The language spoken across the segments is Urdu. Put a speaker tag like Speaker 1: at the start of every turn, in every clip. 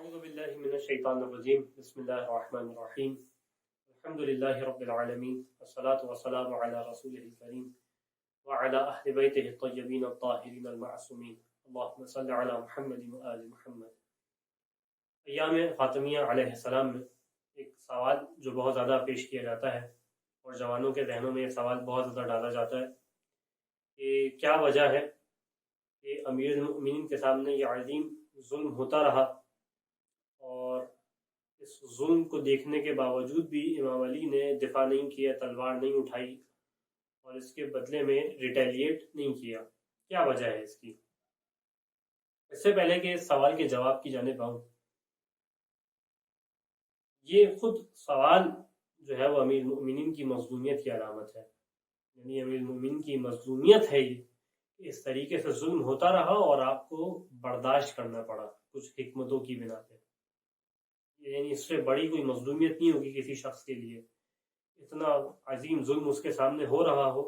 Speaker 1: أعوذ بالله من الشيطان الرجيم بسم الله الرحمن الرحيم الحمد لله رب العالمين والصلاة والسلام على رسوله الكريم وعلى أهل بيته الطيبين الطاهرين المعصومين اللهم صل على محمد وآل محمد۔ ایام فاطمیہ علیہ السلام میں ایک سوال جو بہت زیادہ پیش کیا جاتا ہے اور جوانوں کے ذہنوں میں یہ سوال بہت زیادہ ڈالا جاتا ہے کہ کیا وجہ ہے کہ امیر المؤمنین کے سامنے یہ عظیم ظلم ہوتا رہا اور اس ظلم کو دیکھنے کے باوجود بھی امام علی نے دفاع نہیں کیا، تلوار نہیں اٹھائی اور اس کے بدلے میں ریٹیلیٹ نہیں کیا؟ کیا وجہ ہے اس کی؟ اس سے پہلے کہ اس سوال کے جواب کی جانب آؤں، یہ خود سوال جو ہے وہ امیر المؤمنین کی مظلومیت کی علامت ہے، یعنی امیر المؤمنین کی مظلومیت ہے یہ کہ اس طریقے سے ظلم ہوتا رہا اور آپ کو برداشت کرنا پڑا کچھ حکمتوں کی بنا پہ۔ یعنی اس سے بڑی کوئی مظلومیت نہیں ہوگی کسی شخص کے لیے، اتنا عظیم ظلم اس کے سامنے ہو رہا ہو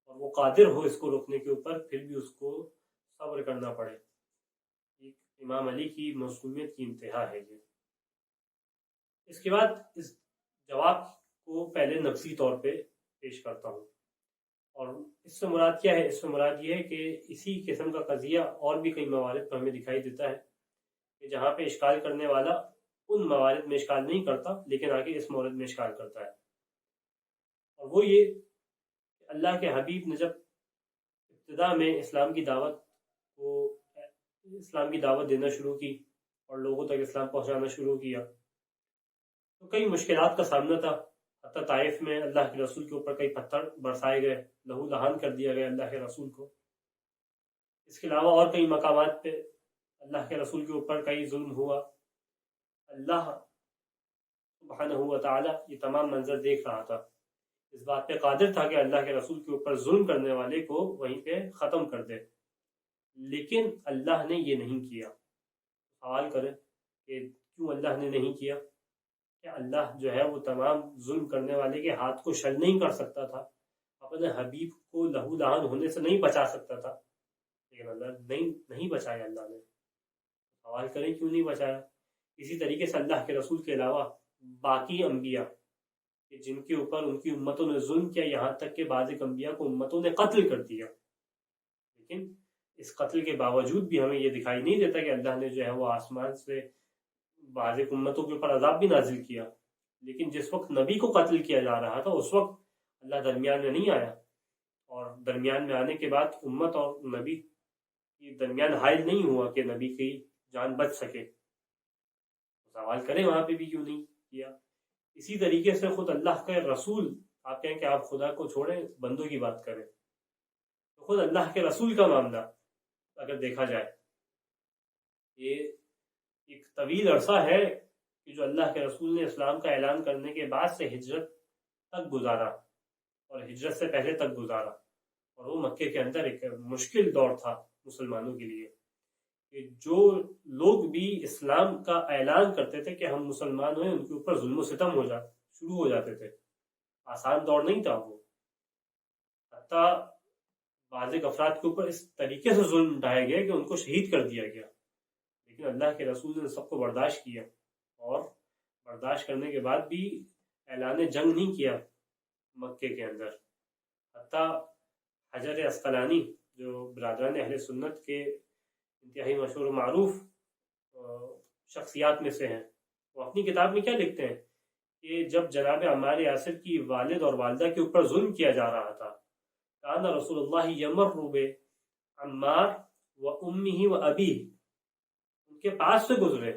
Speaker 1: اور وہ قادر ہو اس کو روکنے کے اوپر، پھر بھی اس کو صبر کرنا پڑے۔ ایک امام علی کی مظلومیت کی انتہا ہے یہ۔ اس کے بعد اس جواب کو پہلے نفسی طور پہ پیش کرتا ہوں، اور اس سے مراد کیا ہے؟ اس سے مراد یہ ہے کہ اسی قسم کا قضیہ اور بھی کئی موارد پر ہمیں دکھائی دیتا ہے کہ جہاں پہ اشکال کرنے والا ان موارد میں اشکال نہیں کرتا لیکن آگے اس مورد میں اشکال کرتا ہے، اور وہ یہ کہ اللہ کے حبیب نے جب ابتدا میں اسلام کی دعوت دینا شروع کی اور لوگوں تک اسلام پہنچانا شروع کیا تو کئی مشکلات کا سامنا تھا۔ حتی طائف میں اللہ کے رسول کے اوپر کئی پتھر برسائے گئے، لہو لہان کر دیا گیا اللہ کے رسول کو۔ اس کے علاوہ اور کئی مقامات پہ اللہ کے رسول کے اوپر کئی ظلم ہوا۔ اللہ سبحانہ و تعالی یہ تمام منظر دیکھ رہا تھا، اس بات پہ قادر تھا کہ اللہ کے رسول کے اوپر ظلم کرنے والے کو وہیں پہ ختم کر دے، لیکن اللہ نے یہ نہیں کیا۔ سوال کریں کہ کیوں اللہ نے نہیں کیا؟ کہ اللہ جو ہے وہ تمام ظلم کرنے والے کے ہاتھ کو شل نہیں کر سکتا تھا، اپنے حبیب کو لہو لہان ہونے سے نہیں بچا سکتا تھا، لیکن اللہ نہیں بچایا۔ اللہ نے سوال کریں کیوں نہیں بچایا؟ اسی طریقے سے اللہ کے رسول کے علاوہ باقی انبیاء کہ جن کے اوپر ان کی امتوں نے ظلم کیا، یہاں تک کہ بعض انبیاء کو امتوں نے قتل کر دیا، لیکن اس قتل کے باوجود بھی ہمیں یہ دکھائی نہیں دیتا کہ اللہ نے جو ہے وہ آسمان سے بعض امتوں کے اوپر عذاب بھی نازل کیا۔ لیکن جس وقت نبی کو قتل کیا جا رہا تھا اس وقت اللہ درمیان میں نہیں آیا، اور درمیان میں آنے کے بعد امت اور نبی کے درمیان حائل نہیں ہوا کہ نبی کی جان بچ سکے۔ سوال کریں وہاں پہ بھی کیوں نہیں کیا؟ اسی طریقے سے خود اللہ کے رسول، آپ کہیں کہ آپ خدا کو چھوڑیں بندوں کی بات کریں، تو خود اللہ کے رسول کا معاملہ اگر دیکھا جائے، یہ ایک طویل عرصہ ہے کہ جو اللہ کے رسول نے اسلام کا اعلان کرنے کے بعد سے ہجرت تک گزارا اور ہجرت سے پہلے تک گزارا، اور وہ مکے کے اندر ایک مشکل دور تھا مسلمانوں کے لیے کہ جو لوگ بھی اسلام کا اعلان کرتے تھے کہ ہم مسلمان ہوئے، ان کے اوپر ظلم و ستم شروع ہو جاتے تھے۔ آسان دور نہیں تھا وہ، حتیٰ بعض افراد کے اوپر اس طریقے سے ظلم ڈھائے گئے کہ ان کو شہید کر دیا گیا، لیکن اللہ کے رسول نے سب کو برداشت کیا، اور برداشت کرنے کے بعد بھی اعلان جنگ نہیں کیا مکے کے اندر۔ حتیٰ حجر عسقلانی جو برادران اہل سنت کے انتہائی مشہور و معروف شخصیات میں سے ہیں، وہ اپنی کتاب میں کیا لکھتے ہیں کہ جب جناب عمار یاسر کی والد اور والدہ کے اوپر ظلم کیا جا رہا تھا، کان رسول اللہ یمر عمار و امہ و ابیہ، ان کے پاس سے گزرے،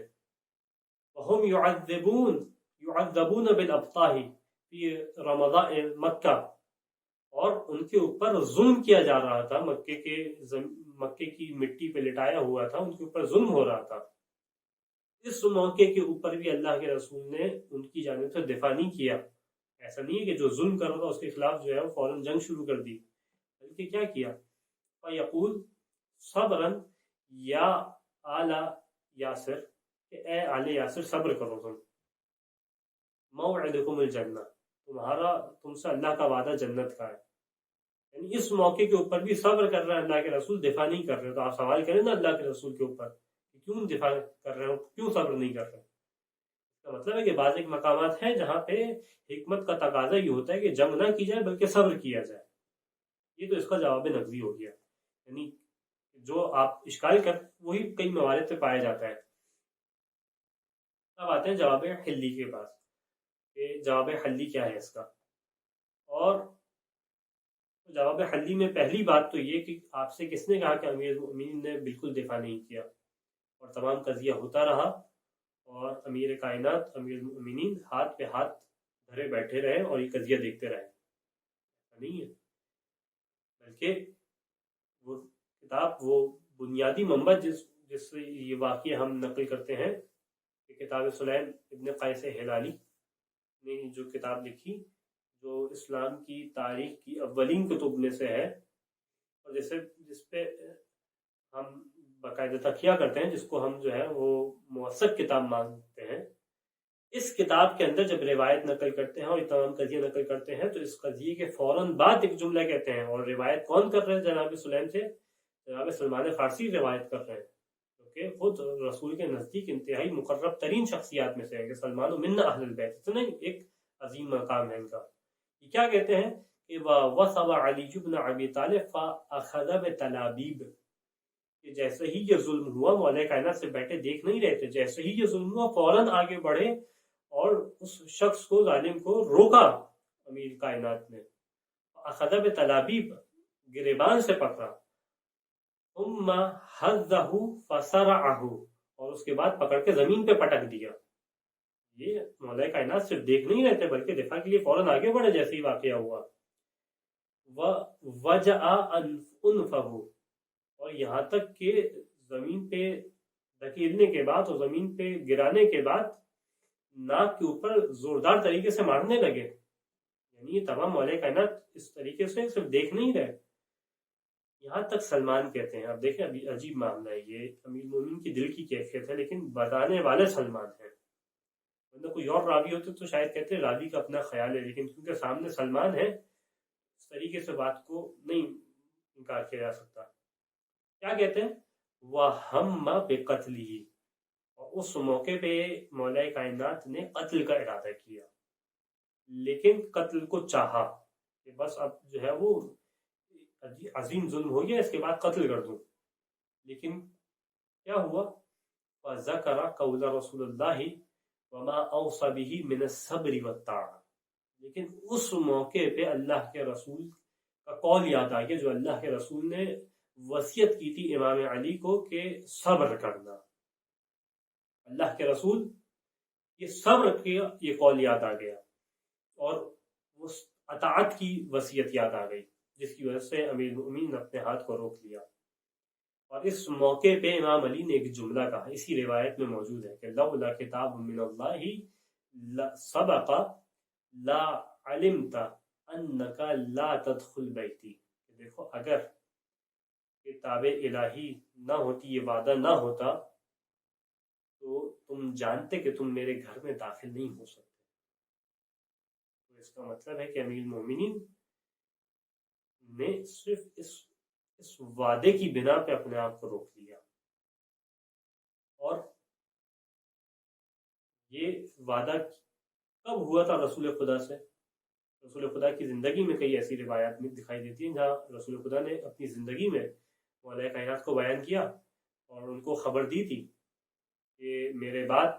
Speaker 1: وہم یعذبون بالابطاح فی رمضان مکہ، اور ان کے اوپر ظلم کیا جا رہا تھا، مکے کی مٹی پہ لٹایا ہوا تھا، ان کے اوپر ظلم ہو رہا تھا۔ اس موقع کے اوپر بھی اللہ کے رسول نے ان کی جانب سے دفاع نہیں کیا۔ ایسا نہیں ہے کہ جو ظلم کر رہا تھا اس کے خلاف جو ہے وہ فوراً جنگ شروع کر دی، بلکہ کیا کیا؟ فَيَقُولُ صَبْرًا یا آل یاسر، کہ اے آل یاسر صبر کرو، تم موعدکم الجنہ، تم سے اللہ کا وعدہ جنت کا ہے۔ یعنی اس موقع کے اوپر بھی صبر کر رہا ہے اللہ کے رسول، دفاع نہیں کر رہے۔ تو آپ سوال کریں نا اللہ کے رسول کے اوپر کہ کیوں دفاع کر رہے ہو، کیوں صبر نہیں کر رہے؟ اس کا مطلب ہے کہ بعض ایک مقامات ہیں جہاں پہ حکمت کا تقاضا یہ ہوتا ہے کہ جنگ نہ کی جائے بلکہ صبر کیا جائے. یہ تو اس کا جواب نقضی ہو گیا، یعنی جو آپ اشکال کر وہی کئی موارد پہ پایا جاتا ہے. اب آتے ہیں جواب حلی کے پاس کہ جواب حلی کیا ہے اس کا. اور جواب حلی میں پہلی بات تو یہ کہ آپ سے کس نے کہا کہ امیر المؤمنین نے بالکل دفاع نہیں کیا اور تمام قضیہ ہوتا رہا اور امیر کائنات امیر المؤمنین ہاتھ پہ ہاتھ دھرے بیٹھے رہے اور یہ قضیہ دیکھتے رہے؟ نہیں ہے، بلکہ وہ کتاب، وہ بنیادی منبع جس سے یہ واقعہ ہم نقل کرتے ہیں کہ کتاب سلیم ابن قیس ہلالی نے جو کتاب لکھی جو اسلام کی تاریخ کی اولین کتب میں سے ہے اور جس پہ ہم باقاعدہ تکیہ کرتے ہیں، جس کو ہم جو ہے وہ موثق کتاب مانتے ہیں. اس کتاب کے اندر جب روایت نقل کرتے ہیں اور یہ تمام قضیہ نقل کرتے ہیں تو اس قضیے کے فوراً بعد ایک جملہ کہتے ہیں، اور روایت کون کر رہے ہیں؟ جناب سلیم سے جناب سلمان فارسی روایت کر رہے ہیں، کیونکہ خود رسول کے نزدیک انتہائی مقرب ترین شخصیات میں سے ہے کہ سلمان من اہل البیت، اتنا ایک عظیم مقام ہے ان کا. یہ کیا کہتے ہیں کہ وَوَصَبَ عَلِيُّ بْنُ أَبِي طَالِبٍ فَأَخَذَ بِتَلَابِيبٍ، کہ جیسے ہی یہ ظلم ہوا، مولا کائنات سے بیٹھے دیکھ نہیں رہے تھے، جیسے ہی یہ ظلم ہوا فوراً آگے بڑھے اور اس شخص کو، ظالم کو روکا امیر کائنات نے. اخذ بتلابیب، گریبان سے پکڑا، ثم حذہ فصرعہ، اور اس کے بعد پکڑ کے زمین پہ پٹک دیا. یہ مولا کائنات صرف دیکھ نہیں رہتے بلکہ دفاع کے لیے فوراً آگے بڑھے جیسے ہی واقعہ ہوا. وجع انفہ، اور یہاں تک کہ زمین پہ دھکیلنے کے بعد اور زمین پہ گرانے کے بعد ناک کے اوپر زوردار طریقے سے مارنے لگے. یعنی یہ تمام مولا کائنات اس طریقے سے صرف دیکھ نہیں رہے. یہاں تک سلمان کہتے ہیں، اب دیکھیں ابھی عجیب معاملہ ہے، یہ امیر المومنین کی دل کی کیفیت ہے لیکن بتانے والے سلمان ہیں. ورنہ کوئی اور راوی ہوتے تو شاید کہتے راوی کا اپنا خیال ہے، لیکن کیونکہ سامنے سلمان ہے اس طریقے سے بات کو نہیں انکار کیا جا سکتا. کیا کہتے ہیں؟ وَهَمَّ بِقَتْلِهِ، اور اس موقع پہ مولا کائنات نے قتل کا ارادہ کیا لیکن قتل کو چاہا کہ بس اب جو ہے وہ عظیم ظلم ہو گیا، اس کے بعد قتل کر دوں. لیکن کیا ہوا؟ فَذَكَرَ قَوْلَ رَسُولِ اللَّهِ وَمَا أَوْصَى بِهِ مِنَ الصَّبْرِ وَالطَّاعَةِ، لیکن اس موقع پہ اللہ کے رسول کا قول یاد آ گیا جو اللہ کے رسول نے وصیت کی تھی امام علی کو کہ صبر کرنا. اللہ کے رسول یہ صبر کیا، یہ قول یاد آ گیا اور وہ اطاعت کی وصیت یاد آ گئی جس کی وجہ سے امیر المؤمنین نے اپنے ہاتھ کو روک لیا. اور اس موقع پہ امام علی نے ایک جملہ کہا، اسی روایت میں موجود ہے کہ لولا کتاب من اللہ سبق لا علمت انک لا تدخل بیتی. دیکھو اگر کتاب الہی نہ ہوتی، یہ وعدہ نہ ہوتا تو تم جانتے کہ تم میرے گھر میں داخل نہیں ہو سکتے. تو اس کا مطلب ہے کہ امیر المومنین نے صرف اس وعدے کی بنا پہ اپنے آپ کو روک لیا. اور یہ وعدہ کب ہوا تھا رسول خدا سے؟ رسول خدا کی زندگی میں کئی ایسی روایات میں دکھائی دیتی ہیں جہاں رسول خدا نے اپنی زندگی میں مولا کائنات کو بیان کیا اور ان کو خبر دی تھی کہ میرے بعد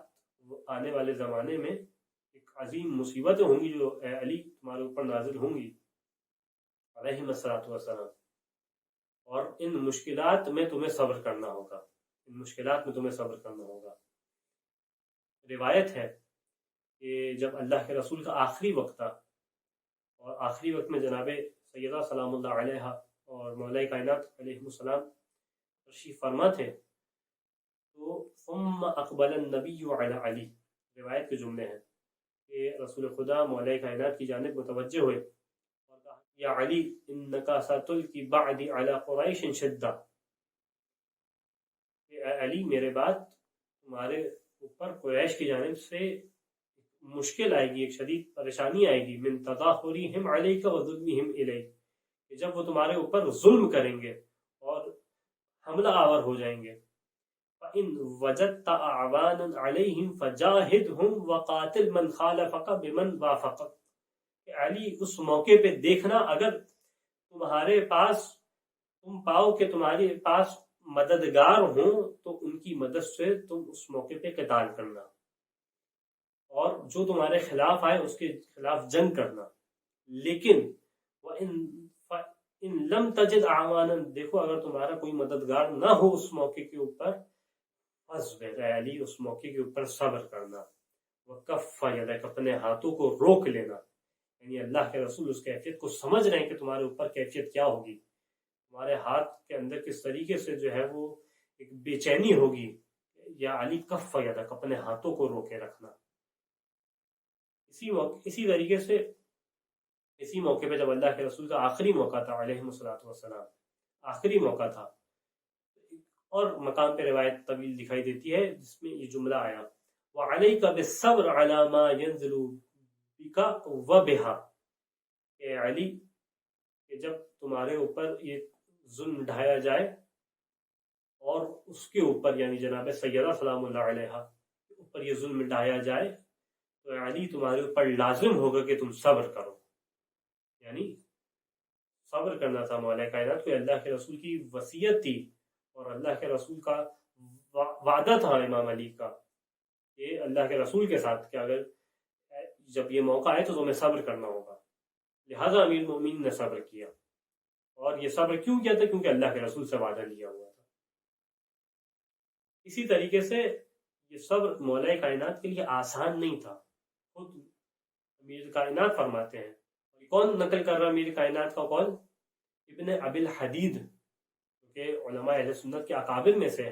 Speaker 1: آنے والے زمانے میں ایک عظیم مصیبتیں ہوں گی جو اے علی تمہارے اوپر نازل ہوں گی علیہ الصلوۃ والسلام، اور ان مشکلات میں تمہیں صبر کرنا ہوگا، ان مشکلات میں تمہیں صبر کرنا ہوگا. روایت ہے کہ جب اللہ کے رسول کا آخری وقت تھا اور آخری وقت میں جناب سیدہ سلام اللہ علیہ اور مولا کائنات علیہ السلام تشریف فرما تھے تو ثم اقبل النبی علی علی، روایت کے جملے ہیں کہ رسول خدا مولا کائنات کی جانب متوجہ ہوئے اور کہا یا علی انکا ستلقی بعدی علی قریش شدہ، کہ اے علی میرے بعد تمہارے اوپر قریش کی جانب سے مشکل آئے گی، ایک شدید پریشانی آئے گی، من تظاہرہم علیک و ظلمہم الیک، کہ جب وہ تمہارے اوپر ظلم کریں گے اور حملہ آور ہو جائیں گے. وَإِن وَجَدْتَ أَعْوَانًا عَلَيْهِمْ فَجَاهِدْهُمْ وَقَاتِلْ مَنْ خَالَفَكَ بِمَنْ وَافَقَكَ. کہ علی اس موقع پہ دیکھنا اگر تمہارے پاس تم پاؤ کہ تمہارے پاس مددگار ہوں تو ان کی مدد سے تم اس موقع پہ قتال کرنا، اور جو تمہارے خلاف آئے اس کے خلاف جنگ کرنا. لیکن ان لم تجد اعوانا، دیکھو اگر تمہارا کوئی مددگار نہ ہو اس موقع کے اوپر، فاصبر علی اس موقع کے اوپر صبر کرنا، وکف یدک اپنے ہاتھوں کو روک لینا. یعنی اللہ کے رسول اس کیفیت کو سمجھ رہے ہیں کہ تمہارے اوپر کیفیت کیا ہوگی، تمہارے ہاتھ کے اندر کس طریقے سے جو ہے وہ ایک بے چینی ہوگی. یا علی کف یدک اپنے ہاتھوں کو روکے رکھنا. اسی طریقے سے اسی موقع پہ جب اللہ کے رسول کا آخری موقع تھا علیہ الصلوۃ والسلام، آخری موقع تھا، اور مقام پہ روایت طویل دکھائی دیتی ہے جس میں یہ جملہ آیا وَعَلَيْكَ بِالصَّبْرِ عَلَى مَا يَنزِلُ بِكَ وَبِهَا. کہ علی کہ جب تمہارے اوپر یہ ظلم ڈھایا جائے اور اس کے اوپر یعنی جناب سیدہ سلام اللہ علیہ اوپر یہ ظلم ڈھایا جائے تو علی تمہارے اوپر لازم ہوگا کہ تم صبر کرو. یعنی صبر کرنا تھا مولا کائنات کو. اللہ کے رسول کی وصیت تھی اور اللہ کے رسول کا وعدہ تھا امام علی کا کہ اللہ کے رسول کے ساتھ کہ اگر جب یہ موقع آئے تو تمہیں صبر کرنا ہوگا. لہٰذا امیر المومنین نے صبر کیا. اور یہ صبر کیوں کیا تھا؟ کیونکہ اللہ کے رسول سے وعدہ لیا ہوا تھا. اسی طریقے سے یہ صبر مولا کائنات کے لیے آسان نہیں تھا. خود امیر کائنات فرماتے ہیں، کون نقل کر رہا امیر کائنات کا قول؟ ابن ابی الحدید کہ علماء اہل سنت کے اکابر میں سے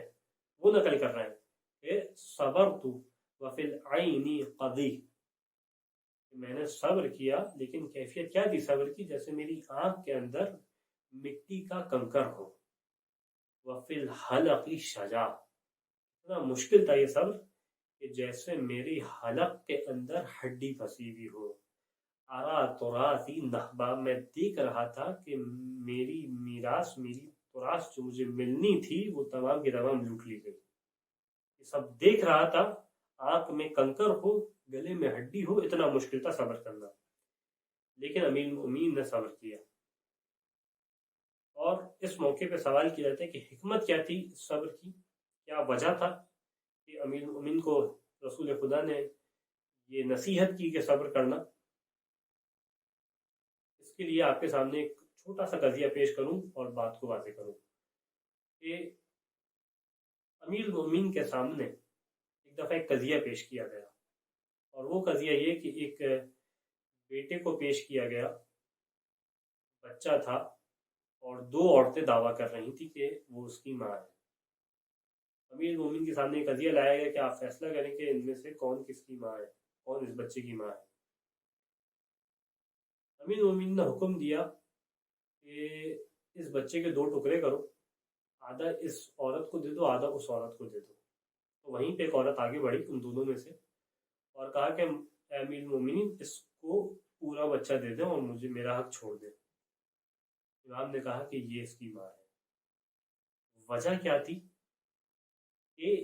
Speaker 1: وہ نقل کر رہے ہیں کہ صبرت وفی العین قضی، میں نے صبر کیا لیکن کیفیت کیا تھی صبر کی؟ جیسے میری آنکھ کے اندر مٹی کا کنکر ہو. وفی الحلق شجا، اتنا مشکل تھا یہ صبر کہ جیسے میری حلق کے اندر ہڈی پھنسی ہوئی ہو. آرا تراثی نحبا، میں دیکھ رہا تھا کہ میری میراث، میری تراث جو مجھے ملنی تھی وہ تمام کی تمام لوٹ لی گئی. یہ سب دیکھ رہا تھا، آنکھ میں کنکر ہو، گلے میں ہڈی ہو، اتنا مشکل تھا صبر کرنا. لیکن امیر المومنین نے صبر کیا. اور اس موقع پہ سوال کیا جاتا ہے کہ حکمت کیا تھی صبر کی، کیا وجہ تھا کہ امیر المومنین کو رسول خدا نے یہ نصیحت کی کہ صبر کرنا. اس کے لیے آپ کے سامنے ایک چھوٹا سا قضیہ پیش کروں اور بات کو واضح کروں کہ امیر المومنین کے سامنے ایک دفعہ ایک قضیہ پیش کیا گیا، اور وہ قضیہ یہ کہ ایک بیٹے کو پیش کیا گیا، بچہ تھا، اور دو عورتیں دعویٰ کر رہی تھی کہ وہ اس کی ماں ہے. امیر المومنین کے سامنے ایک قضیہ لایا گیا کہ آپ فیصلہ کریں کہ ان میں سے کون کس کی ماں ہے، کون اس بچے کی ماں ہے. امیر المومنین نے حکم دیا کہ اس بچے کے 2 ٹکڑے کرو، آدھا اس عورت کو دے دو، آدھا اس عورت کو دے دو. تو وہیں پہ ایک عورت آگے بڑھی ان دونوں میں سے اور کہا کہ امیر المومنین اس کو پورا بچہ دے دیں اور مجھے میرا حق چھوڑ دیں. امام نے کہا کہ یہ اس کی ماں ہے. وجہ کیا تھی؟ کہ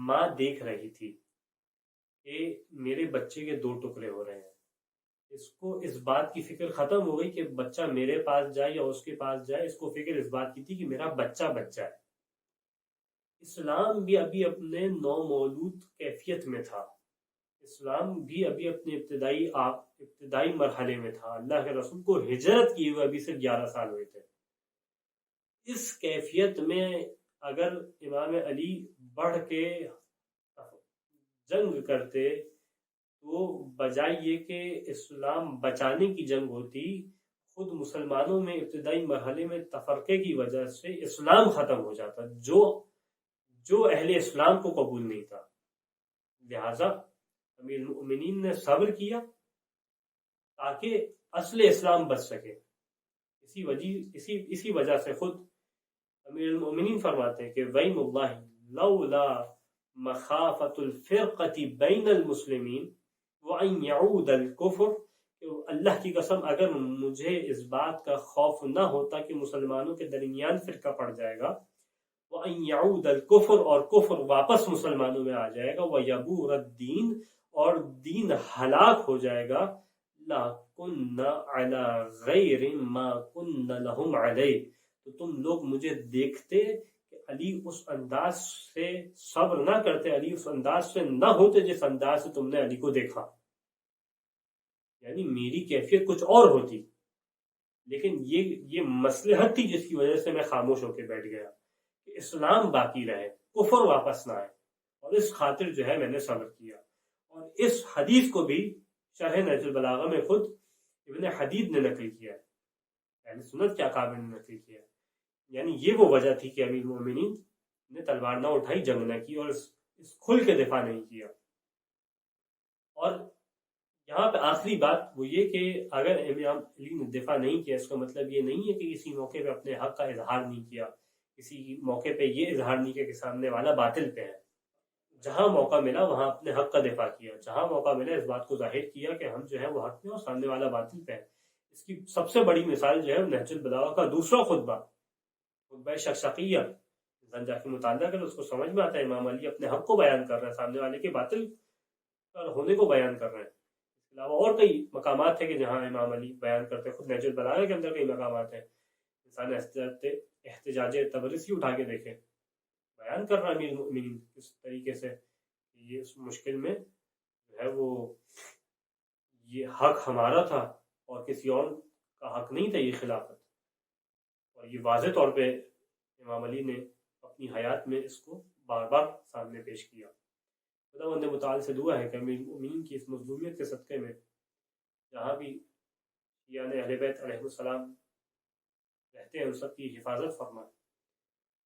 Speaker 1: ماں دیکھ رہی تھی کہ میرے بچے کے 2 ٹکڑے ہو رہے ہیں. اس کو اس بات کی فکر ختم ہو گئی کہ بچہ میرے پاس جائے یا اس کے پاس جائے، اس کو فکر اس بات کی تھی کہ میرا بچہ بچ جائے. اسلام بھی ابھی اپنے نو مولود کیفیت میں تھا، اسلام بھی ابھی اپنے ابتدائی مرحلے میں تھا. اللہ کے رسول کو ہجرت کیے ہوئے ابھی صرف 11 سال ہوئے تھے. اس کیفیت میں اگر امام علی بڑھ کے جنگ کرتے تو بجائے یہ کہ اسلام بچانے کی جنگ ہوتی، خود مسلمانوں میں ابتدائی مرحلے میں تفرقے کی وجہ سے اسلام ختم ہو جاتا جو اہل اسلام کو قبول نہیں تھا. لہذا امیر المؤمنین نے صبر کیا تاکہ اصل اسلام بچ سکے. اسی وجہ سے خود امیر المؤمنین فرماتے ہیں کہ وَإِمُ اللَّهِ لَوْلَا مَخَافَةُ الْفِرْقَةِ بَيْنَ الْمُسْلِمِينَ وَأَنْ يَعُودَ الْكُفْرُ، کہ اللہ کی قسم اگر مجھے اس بات کا خوف نہ ہوتا کہ مسلمانوں کے درمیان فرقہ پڑ جائے گا، وَأَن يَعُودَ الْكُفْرُ اور کفر واپس مسلمانوں میں آ جائے گا، وَيَبُورَ الدِّينُ اور دین ہلاک ہو جائے گا، لَكُنَّ عَلَى غَيْرِ مَا كُنَّ لَهُمْ عَلَيْهِ تو تم لوگ مجھے دیکھتے کہ علی اس انداز سے صبر نہ کرتے، علی اس انداز سے نہ ہوتے جس انداز سے تم نے علی کو دیکھا، یعنی میری کیفیت کچھ اور ہوتی، لیکن یہ مصلحت تھی جس کی وجہ سے میں خاموش ہو کے بیٹھ گیا کہ اسلام باقی رہے، کفر واپس نہ آئے، اور اس خاطر جو ہے میں نے صبر کیا۔ اور اس حدیث کو بھی شرح نہج البلاغہ میں خود ابن حدید نے نقل کیا ہے، یعنی سنت کیا کامل نے نقل کیا ہے، یعنی یہ وہ وجہ تھی کہ امیر المومنین نے تلوار نہ اٹھائی، جنگ نہ کی، اور اس کھل کے دفاع نہیں کیا۔ اور یہاں پہ آخری بات وہ یہ کہ اگر امام علی نے دفاع نہیں کیا، اس کا مطلب یہ نہیں ہے کہ کسی موقع پہ اپنے حق کا اظہار نہیں کیا، کسی موقع پہ یہ اظہار نہیں کیا کہ سامنے والا باطل پہ ہے۔ جہاں موقع ملا وہاں اپنے حق کا دفاع کیا، جہاں موقع ملا اس بات کو ظاہر کیا کہ ہم جو ہے وہ حق میں اور سامنے والا باطل پہ ہے۔ اس کی سب سے بڑی مثال جو ہے نہج البلاغہ کا دوسرا خطبہ شقشقیہ، انسان جا کے مطالعہ کرے اس کو سمجھ میں آتا ہے امام علی اپنے حق کو بیان کر رہے ہیں، سامنے والے کے باطل پر ہونے کو بیان کر رہے ہیں۔ اس کے علاوہ اور کئی مقامات ہیں کہ جہاں امام علی بیان کرتے ہیں، خود نہج البلاغہ کے اندر کئی مقامات ہیں، انسان احتجاج تبرسی اٹھا کے دیکھے، بیان کر رہا ہے امیر المؤمنین کس طریقے سے یہ اس مشکل میں جو ہے وہ یہ حق ہمارا تھا اور کسی اور کا حق نہیں تھا یہ خلافت، اور یہ واضح طور پہ امام علی نے اپنی حیات میں اس کو بار بار سامنے پیش کیا۔ خداوند متعال سے دعا ہے کہ امیر المؤمنین کی اس مظلومیت کے صدقے میں جہاں بھی یعنی اہل بیت علیہ السلام رہتے ہیں ان سب کی حفاظت فرمائے،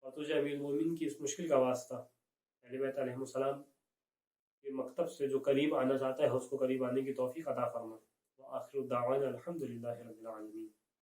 Speaker 1: اور تجھے امیر المؤمنین کی اس مشکل کا واسطہ اہل بیت علیہ السلام کے مکتب سے جو قریب آنا چاہتا ہے اس کو قریب آنے کی توفیق عطا فرمائے۔ وآخر دعوانا الحمد للہ رب العالمین۔